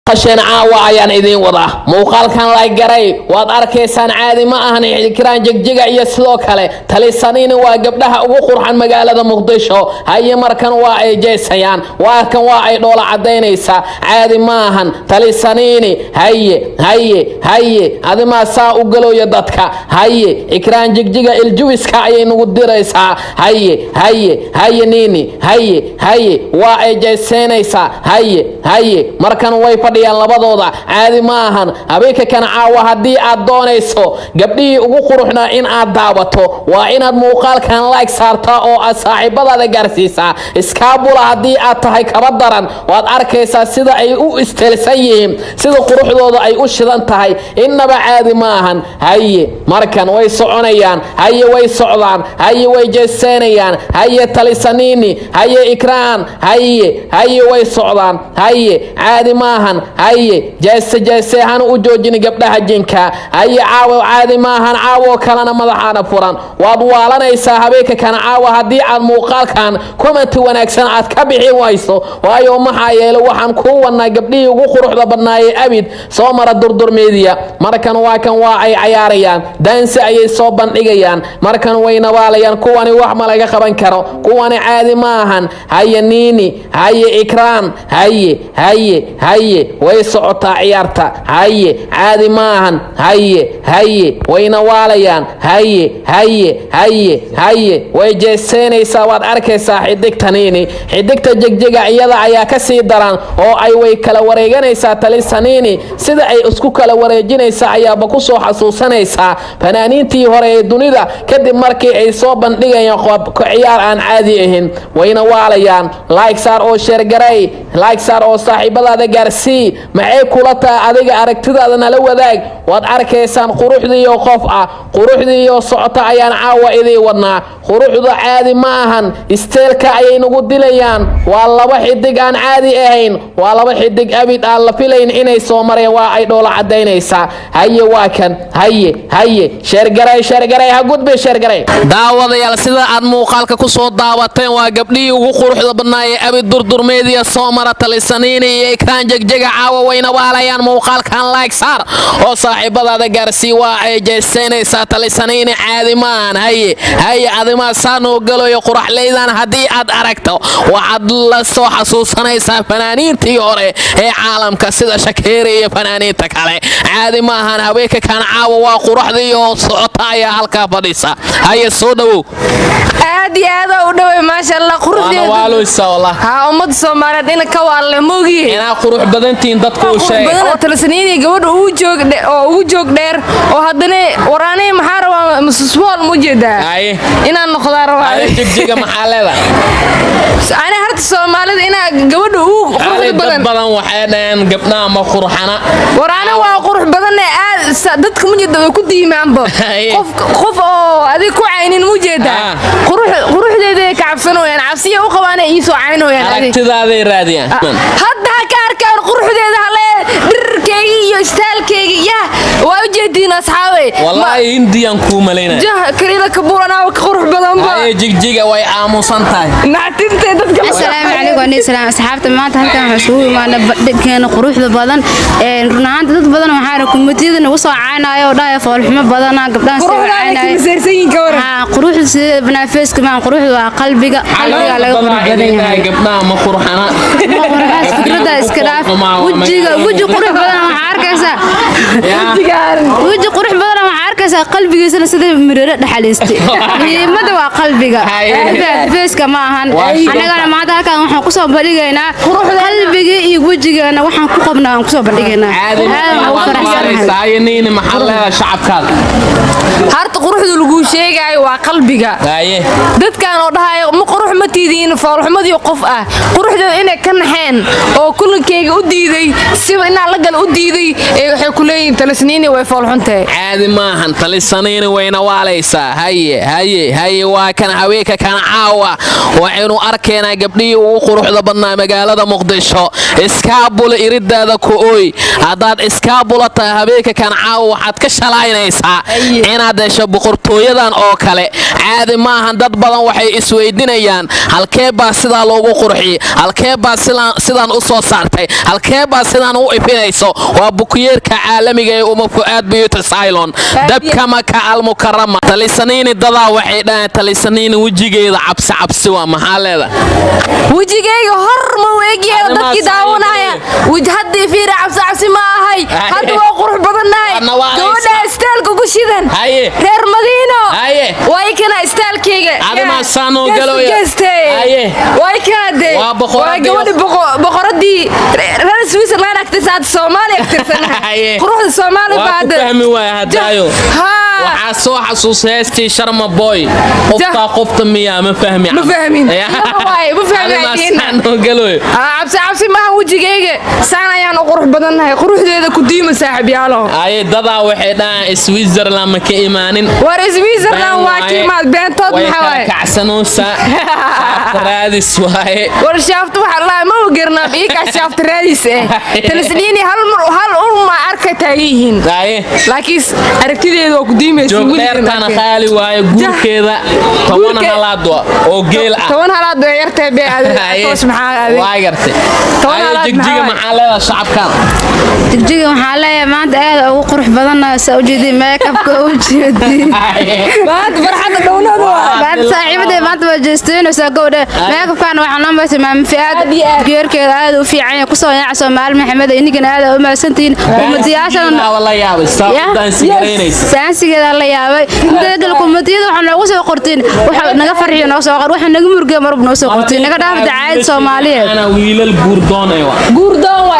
qasheen caawa ayaan idin wadaa muuqaalkan la garay waad arkaysaan caadi ma ahan ikraan jigjiga iyo sidoo kale talisaniina waa gabdhaha ugu qurxan magaalada muqdisho haye markan waa ay jeesayaan waa kan waa ay dhoola cadeynaysa caadi ma ahan talisaniini haye adima saa u galooyo dadka haye ikraan jigjiga iljuwiska ayay nagu diraysaa haye nini haye waa ay jeesanaysa haye markan way fadhiyaan labadooda caadi ma ahan habeenka kan caawa hadii aad doonayso gabdhihii ugu quruxna in aad daawato waa inaad muuqaalkan like saartaa oo aad saaxiibadaada gaarsiisaa iskaabula hadii aad tahay kaba daran waad arkaysaa sida ay u istelsan yihiin sida quruxdooda ay u shidan tahay innaba caadi ma ahan haye markan way soconayaan haye way socdaan haye way jeesanayaan haye talisaniini haye ikraan haye way socdaan haye caadi ma ahan haye jeese han u joojin gabdhaha jinka haye caawa caadi ma ahan caawo kalena madaxaana furan waad waalanaysaa habeenka kan caawa hadii aad muuqaalkan comment wanaagsan aad ka bixin wayso waayo maxaa yeelay waxaan ku wadnaa gabdhihii ugu quruxda badnaayay abid soo mara durdur media markan waa kan waa ay cayaarayaan dance ayay soo bandhigayaan markan way nawaalayaan kuwani wax ma laga qaban karo kuwani caadi ma ahan haye nini haye ikraan haye way socotaa ciyaarta haye caadi ma ahan haye way nawaalayaan haye way jeesanaysaa waad arkaysaa xidigtaniini xidigta jigjiga iyada ayaa ka sii daran oo ay way kala wareeganaysaa talisaniini sida ay isku kala wareejinaysaa ayaaba ku soo xasuusanaysaa fanaaniintii hore ee dunida kadib markii ay soo bandhigayaan qoobka ciyaar aan caadi ahayn wayna waalayaan like saar oo share garay like saar oo saaxiibadaada gaarsii maxay kula tahay adiga aragtidaada nala wadaag waad arkaysaan quruxdiiyo qof ah quruxdiiyo socota ayaan caawa idii wadnaa quruxda caadi ma ahan isteelka ayay nagu dilayaan waa laba xidig aan caadi ahayn waa laba xidig abid aan la filayn inay soo mareen waa ay dhoola cadeynaysaa haye waa kan haye sheergaray ha gudbe sheergaray daawadayaal sida aad muuqaalka ku soo daawateen waa gabdhihii ugu quruxda badnaayay abid durdurmeediya soo mara talisaniini iyo ikraan jigjiga caawa wayna waalayaan muuqaalkan like saar oo saaxiibadaada gaarsii waa ay jeesanaysaa talisaniini caadi maan haye adimaa saanoo galayo quraxleydan haddii aad aragto waxaad la soo xasuusanaysaa fanaaniintii hore ee caalamka sida shakeeri iyo fanaaniinta kale caadi maahan habeenka kan caawa waa quruxdii oo socota ayaa halkaa fadhisa haye soo dhawow aad iyo aad u dhaway maasha Allah quruxdeeda waalooysa wallah ummad Soomaaliyeed in ka waalay moogiye ina qurux badantiin dadku u sheegay talisaniini gabadha uu joog dheer oo haddana waraanay maxaa rabaa musmool mujeeda inaan noqdaa rabaa jigjiga maxaa leedahay ana harta Soomaalida ina gabadha uu qurux badan waxay dhaheen gabdhaha ma qurxana waraana waa qurux badan dadka mujeeda way ku diimaanba qof oo adiga ku caynin mujeeda quruxdeeda ka cabsanayaan cabsiya u qabaan ay soo caynayaan aragtidaaday raadiyaan hadda ka arkaan quruxdeeda hale dhirkeega iyo staalkeega waa u jeedin asxaabe wallahi indian ku maleynaa jah kariila kaburana ka qurux badan ba ay jigjiga way aamusan tahay naatinte dadka assalaamu calaykum wa salaam asxaabta maanta halkan waxa soo imaanay badhkeena quruxda badan runaanta dad badan waxa kumitiyada nagu soo caanayo dhaay foolxumo badan gabdhaha soo caanayo quruxda banafeeska ma quruxda waa qalbiga laga qurux badan yahay gabdhaha ma qurxana fikrada iska dhaaf wajiga qurux badan waxa arkaysaa wajiga qurux badan waxa arkaysaa qalbigiisana sida mirada dhaxaliistay muhiimada waa qalbiga feeska ma ahan anagana maanta halkan waxaan ku soo bandhigaynaa qalbiga iyo wajigeena waxaan ku qabnaa aan ku soo bandhigaynaa saayiniin maxallada shacabkaada harta quruxdu lagu sheegay waa qalbiga dadkan oo dhahay ma qurux ma tiidin foolxumadii qof ah quruxdeeda inay ka naxeen oo kulankeega u diiday si inaa la gal u diiday waxay ku leeyihiin talisniini way foolxuntay caadi ma ahan talisaniini wayna waalaysaa haye waa kan haweenka kan caawa waxaynu arkaynaa gabdhihii ugu quruxda badnaa magaalada muqdisho iskaabula iridaada ku ooy haddaad iskaabula tahay haweenka kan caawa waxaad ka shalaynaysaa inaad hesho boqortooyadan oo kale caadi maahan dad badan waxay isweydinayaan halkee baa sidaa loogu qurxiyey halkee baa sidaan u soo saartay halkee baa sidaan u ifinayso waa bukuyeerka caalamiga ee Uma Fuad Beauty Salon dabka Maka Al-Mukarrama talisaniini dadaa waxay dhahaan talisaniini wajigeeda cabsi waa maxaa leedahay wajigeyga hor ma weegiyo dadkii daawanaya wajhadii fiir cabsi ma ahay hadda waa qurux badanahay gabadha istaalka ku shidan reer Madiino way kana istaalkeyga adama saano galoya way kaade waa gabadha boqoradii reer Switzerland agtisaad Soomaaliya agtisanahay quruxda Soomaaliya baad fahmi waay hadaayo waxaa soo xasuusteystay Sharma Boy qofta miya ma fahmin saano galoya cabsi ma wajigeyga saan ayaan qurux badanahay quruxdeeda ku diima saaxiib yaalo dadaa waxay dhahaan Switzerland ma ka imaanin war Switzerland waa kiimaad beentood maxaa waay kacsanoosa raadis waaye war shaaftu waxa la ma ogarnaa biika shaaftu raadis talisniini hal ma arkay taagiin laakiin aragtideedu ku diimayso wiilkan qaali waaye guurkeeda 10 halaad oo geel ah 10 halaad oo yartay beecad waa gartay jigjiga maxaa leedahay shacabkan jigjiga waxaa leeyahay maanta aad ugu qurux badan soo jeedin makeup-ka u jeedin maanta farxada dowladda baad saaxiibada maanta waa jeesteen soo gowdhe makeup-kan waxaan la maasay Uma Fuad geerkeeda aad u fiican ku soo yaac Soomaal Maxamed inigana aad u maasantiin umadiyaashan wala yaabay saansigeeda la yaabay inta gal kumadiyada waxaan noogu soo qortiin waxa naga farxiyo noo soo qor waxa naga murgay marub noo soo qortiin naga dhaaf dacayd Soomaaliyeed ana wiilal guurdoon waa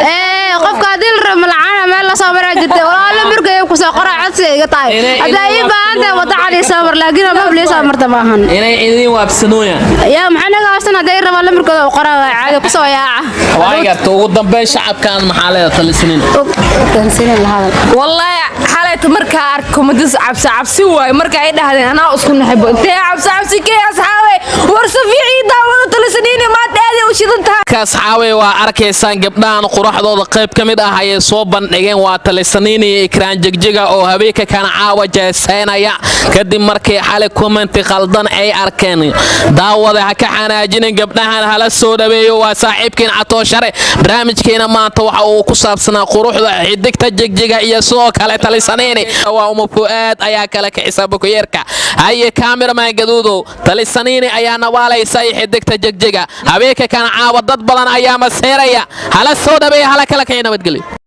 qofka adil ramlacana meel la soo maraa jirtay walaal murgay ku soo qoraa codsiga iga tahay haday baanta wada cali soo mar laakiin ma bli soo marta maahan inay idin waabsanooyaan yaa maxaa naga waabsan haday raba la murgay oo qoraa caadi ku soo yaaca waa garto ugu dambeyn shacabkan maxaa leedahay talisaniin lahada wallahi xalayta marka arko madis cabsi waay marka ay dhahdeen anaa isku naxbo intee cabsi kee asxaabe war safiici daawada talisaniin ma daadi u shidantaa asxaabe waa arkaysaan gabdhahan quruxdooda qayb kamid ah ay soo bandhigeen waa talisaniin iyo ikraan jigjiga oo habeenka kana caawa jeesanaya kadib markay xalay comment qaldan ay arkeen daawada ha ka xanaajinin gabdhahan hala soo dhaweeyo waa saaxiibkeen Atooshare barnaamijkeena maanta waxa uu ku saabsanaa quruxda xidigta jigjiga iyo soo kale talisaniin waa Uma Fuad ayaa kala ka xisaab ku yeerka ay cameraman gaduudo talisaniin ayaa nawaalaysa xidigta jigjiga habeenka kana caawa dad badan ayaa maseeraya hala soo dhaweeyo hala kala ka nabadgelyo